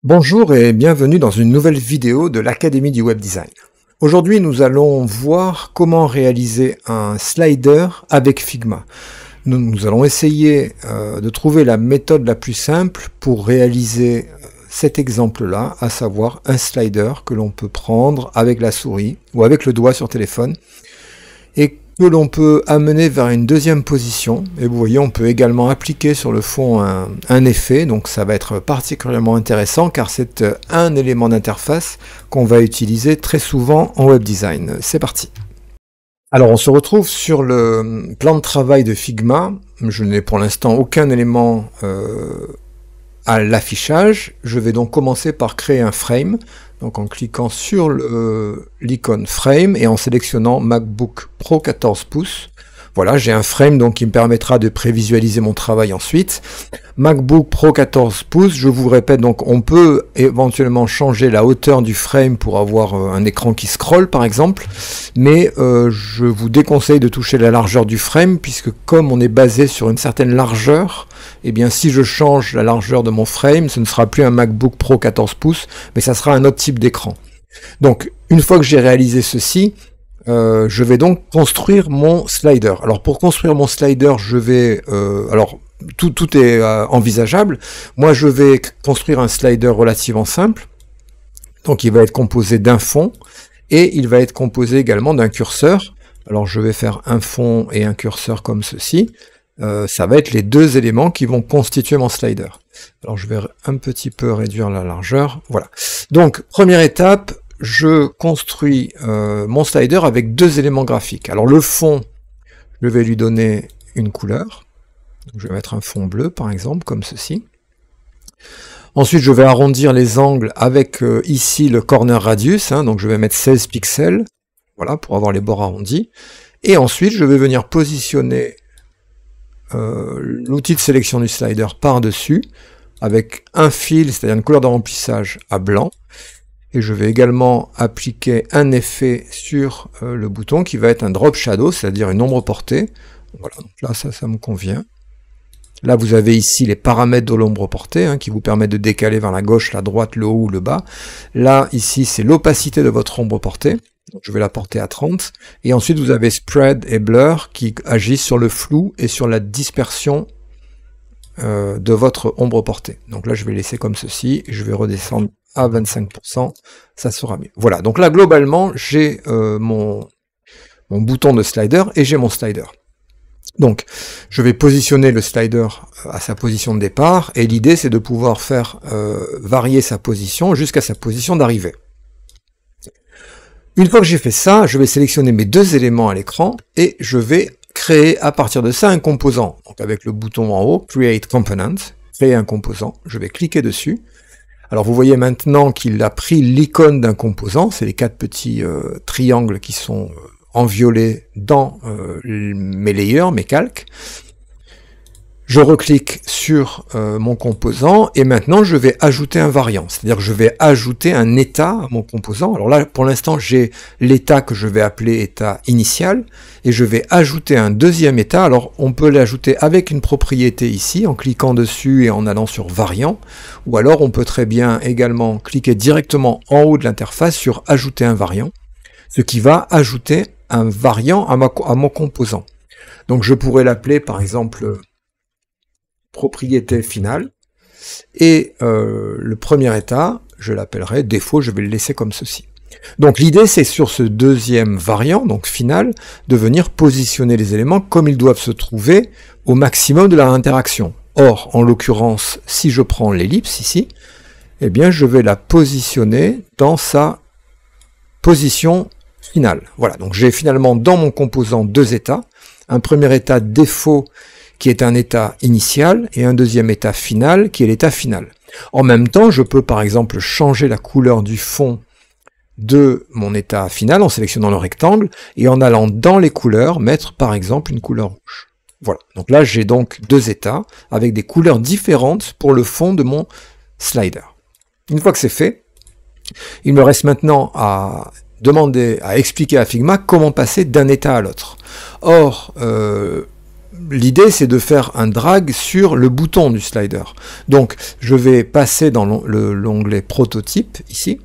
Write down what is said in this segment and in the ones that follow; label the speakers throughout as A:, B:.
A: Bonjour et bienvenue dans une nouvelle vidéo de l'Académie du Web Design. Aujourd'hui, nous allons voir comment réaliser un slider avec Figma. Nous allons essayer de trouver la méthode la plus simple pour réaliser cet exemple-là, à savoir un slider que l'on peut prendre avec la souris ou avec le doigt sur téléphone et que l'on peut amener vers une deuxième position. Et vous voyez, on peut également appliquer sur le fond un effet, donc ça va être particulièrement intéressant car c'est un élément d'interface qu'on va utiliser très souvent en web design. C'est parti. Alors on se retrouve sur le plan de travail de Figma. Je n'ai pour l'instant aucun élément à l'affichage. Je vais donc commencer par créer un frame. Donc en cliquant sur l'icône frame et en sélectionnant MacBook Pro 14 pouces. Voilà, j'ai un frame donc qui me permettra de prévisualiser mon travail ensuite. MacBook Pro 14 pouces, je vous répète, donc on peut éventuellement changer la hauteur du frame pour avoir un écran qui scrolle par exemple, mais je vous déconseille de toucher la largeur du frame puisque comme on est basé sur une certaine largeur, eh bien si je change la largeur de mon frame, ce ne sera plus un MacBook Pro 14 pouces, mais ça sera un autre type d'écran. Donc une fois que j'ai réalisé ceci, je vais donc construire mon slider. Alors pour construire mon slider, je vais... alors tout est envisageable. Moi je vais construire un slider relativement simple. Donc il va être composé d'un fond et il va être composé également d'un curseur. Alors je vais faire un fond et un curseur comme ceci. Ça va être les deux éléments qui vont constituer mon slider. Alors je vais un petit peu réduire la largeur. Voilà. Donc première étape, je construis mon slider avec deux éléments graphiques. Alors le fond, je vais lui donner une couleur. Donc, je vais mettre un fond bleu par exemple, comme ceci. Ensuite, je vais arrondir les angles avec ici le corner radius. Donc je vais mettre 16 pixels, voilà, pour avoir les bords arrondis. Et ensuite, je vais venir positionner l'outil de sélection du slider par-dessus, avec un fil, c'est-à-dire une couleur de remplissage à blanc. Et je vais également appliquer un effet sur le bouton qui va être un drop shadow, c'est-à-dire une ombre portée. Voilà, donc là ça me convient. Là vous avez ici les paramètres de l'ombre portée qui vous permettent de décaler vers la gauche, la droite, le haut ou le bas. Là ici c'est l'opacité de votre ombre portée. Donc, je vais la porter à 30. Et ensuite vous avez spread et blur qui agissent sur le flou et sur la dispersion de votre ombre portée. Donc là je vais laisser comme ceci et je vais redescendre à 25%, ça sera mieux. Voilà, donc là globalement j'ai mon bouton de slider et j'ai mon slider. Donc je vais positionner le slider à sa position de départ et l'idée c'est de pouvoir faire varier sa position jusqu'à sa position d'arrivée. Une fois que j'ai fait ça, je vais sélectionner mes deux éléments à l'écran et je vais créer à partir de ça un composant. Donc avec le bouton en haut, Create Component, créer un composant, je vais cliquer dessus. Alors vous voyez maintenant qu'il a pris l'icône d'un composant, c'est les quatre petits triangles qui sont en violet dans mes layers, mes calques. Je reclique sur mon composant et maintenant je vais ajouter un variant, c'est-à-dire que je vais ajouter un état à mon composant. Alors là pour l'instant j'ai l'état que je vais appeler état initial et je vais ajouter un deuxième état. Alors on peut l'ajouter avec une propriété ici en cliquant dessus et en allant sur variant, ou alors on peut très bien également cliquer directement en haut de l'interface sur ajouter un variant, ce qui va ajouter un variant à mon composant. Donc je pourrais l'appeler par exemple propriété finale, et le premier état, je l'appellerai défaut, je vais le laisser comme ceci. Donc l'idée c'est sur ce deuxième variant, donc final, de venir positionner les éléments comme ils doivent se trouver au maximum de leur interaction. Or, en l'occurrence, si je prends l'ellipse ici, eh bien je vais la positionner dans sa position finale. Voilà, donc j'ai finalement dans mon composant deux états, un premier état défaut qui est un état initial, et un deuxième état final, qui est l'état final. En même temps, je peux par exemple changer la couleur du fond de mon état final en sélectionnant le rectangle, et en allant dans les couleurs, mettre par exemple une couleur rouge. Voilà, donc là j'ai donc deux états, avec des couleurs différentes pour le fond de mon slider. Une fois que c'est fait, il me reste maintenant à expliquer à Figma comment passer d'un état à l'autre. Or, l'idée, c'est de faire un drag sur le bouton du slider. Donc, je vais passer dans l'onglet prototype, ici.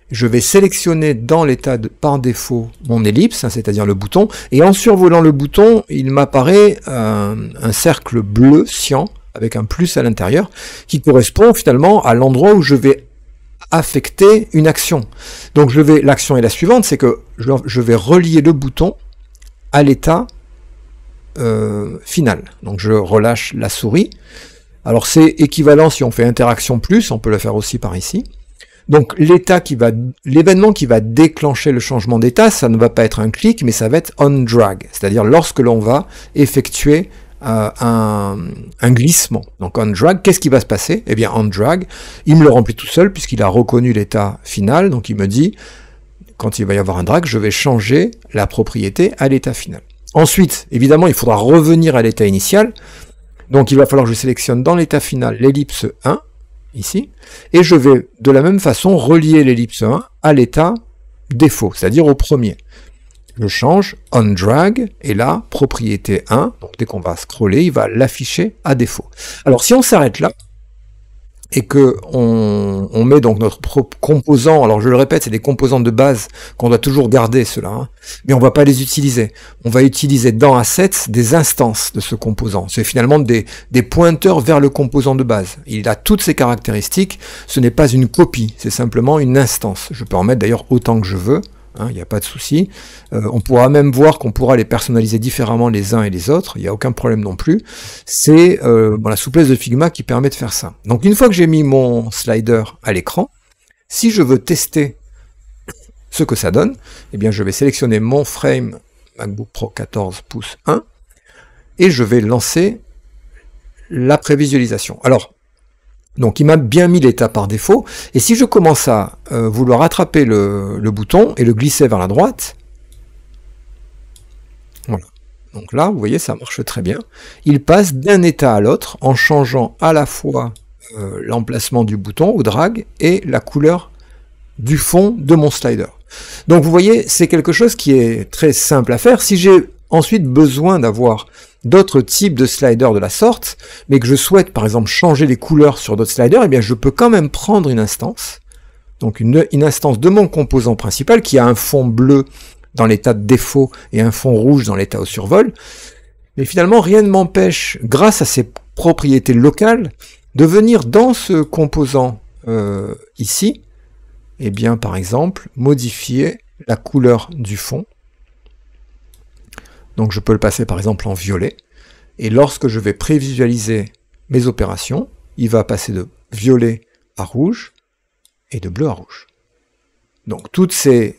A: Je vais sélectionner dans l'état par défaut mon ellipse, hein, c'est-à-dire le bouton, et en survolant le bouton, il m'apparaît un cercle bleu cyan, avec un plus à l'intérieur, qui correspond finalement à l'endroit où je vais affecter une action. Donc l'action est la suivante, c'est que je vais relier le bouton à l'état final. Donc je relâche la souris. Alors c'est équivalent si on fait interaction plus, on peut le faire aussi par ici. Donc l'événement qui va déclencher le changement d'état, ça ne va pas être un clic, mais ça va être on drag, c'est-à-dire lorsque l'on va effectuer un glissement. Donc on drag, qu'est-ce qui va se passer? Eh bien on drag, il me le remplit tout seul puisqu'il a reconnu l'état final, donc il me dit, quand il va y avoir un drag, je vais changer la propriété à l'état final. Ensuite, évidemment, il faudra revenir à l'état initial, donc il va falloir que je sélectionne dans l'état final l'ellipse 1, ici, et je vais de la même façon relier l'ellipse 1 à l'état défaut, c'est-à-dire au premier. Je change on drag, et là, propriété 1, donc dès qu'on va scroller, il va l'afficher à défaut. Alors si on s'arrête là, et que on met donc notre propre composant, alors je le répète, c'est des composants de base qu'on doit toujours garder ceux-là, hein, mais on va pas les utiliser. On va utiliser dans Assets des instances de ce composant. C'est finalement des pointeurs vers le composant de base. Il a toutes ses caractéristiques, ce n'est pas une copie, c'est simplement une instance. Je peux en mettre d'ailleurs autant que je veux, il n'y a pas de souci. On pourra même voir qu'on pourra les personnaliser différemment les uns et les autres, il n'y a aucun problème non plus. C'est la souplesse de Figma qui permet de faire ça. Donc une fois que j'ai mis mon slider à l'écran, si je veux tester ce que ça donne, eh bien je vais sélectionner mon frame MacBook Pro 14 pouces 1 et je vais lancer la prévisualisation. Alors, donc il m'a bien mis l'état par défaut, et si je commence à vouloir attraper le bouton et le glisser vers la droite, voilà. Donc là, vous voyez, ça marche très bien. Il passe d'un état à l'autre en changeant à la fois l'emplacement du bouton ou drag et la couleur du fond de mon slider. Donc vous voyez, c'est quelque chose qui est très simple à faire. Si j'ai ensuite besoin d'avoir d'autres types de sliders de la sorte, mais que je souhaite par exemple changer les couleurs sur d'autres sliders, eh bien je peux quand même prendre une instance, donc une instance de mon composant principal qui a un fond bleu dans l'état de défaut et un fond rouge dans l'état au survol, mais finalement rien ne m'empêche, grâce à ces propriétés locales, de venir dans ce composant ici, et bien par exemple modifier la couleur du fond. Donc je peux le passer par exemple en violet, et lorsque je vais prévisualiser mes opérations, il va passer de violet à rouge, et de bleu à rouge. Donc toutes ces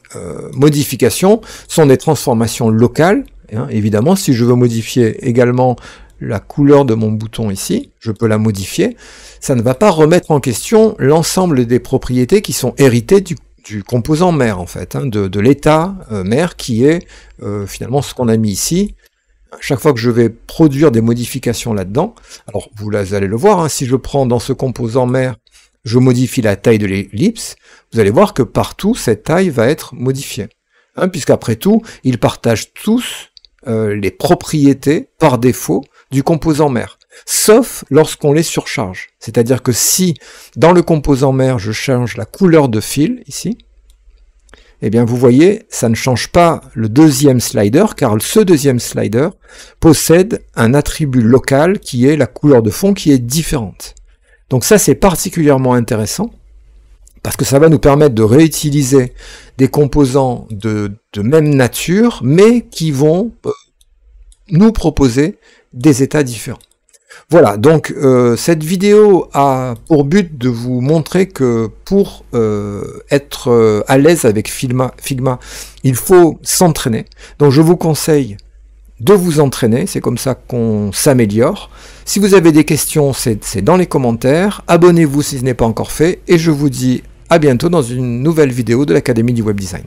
A: modifications sont des transformations locales, hein. Évidemment, si je veux modifier également la couleur de mon bouton ici, je peux la modifier, ça ne va pas remettre en question l'ensemble des propriétés qui sont héritées du composant mère en fait, hein, de l'état mère qui est finalement ce qu'on a mis ici. Chaque fois que je vais produire des modifications là-dedans, alors vous allez le voir, hein, si je prends dans ce composant mère, je modifie la taille de l'ellipse, vous allez voir que partout cette taille va être modifiée, hein, puisqu'après tout, ils partagent tous les propriétés par défaut du composant mère, sauf lorsqu'on les surcharge. C'est-à-dire que si, dans le composant mère, je change la couleur de fil, ici, eh bien vous voyez, ça ne change pas le deuxième slider, car ce deuxième slider possède un attribut local qui est la couleur de fond qui est différente. Donc ça, c'est particulièrement intéressant, parce que ça va nous permettre de réutiliser des composants de même nature, mais qui vont nous proposer des états différents. Voilà, donc cette vidéo a pour but de vous montrer que pour être à l'aise avec Figma, il faut s'entraîner. Donc je vous conseille de vous entraîner, c'est comme ça qu'on s'améliore. Si vous avez des questions, c'est dans les commentaires. Abonnez-vous si ce n'est pas encore fait, et je vous dis à bientôt dans une nouvelle vidéo de l'Académie du Web Design.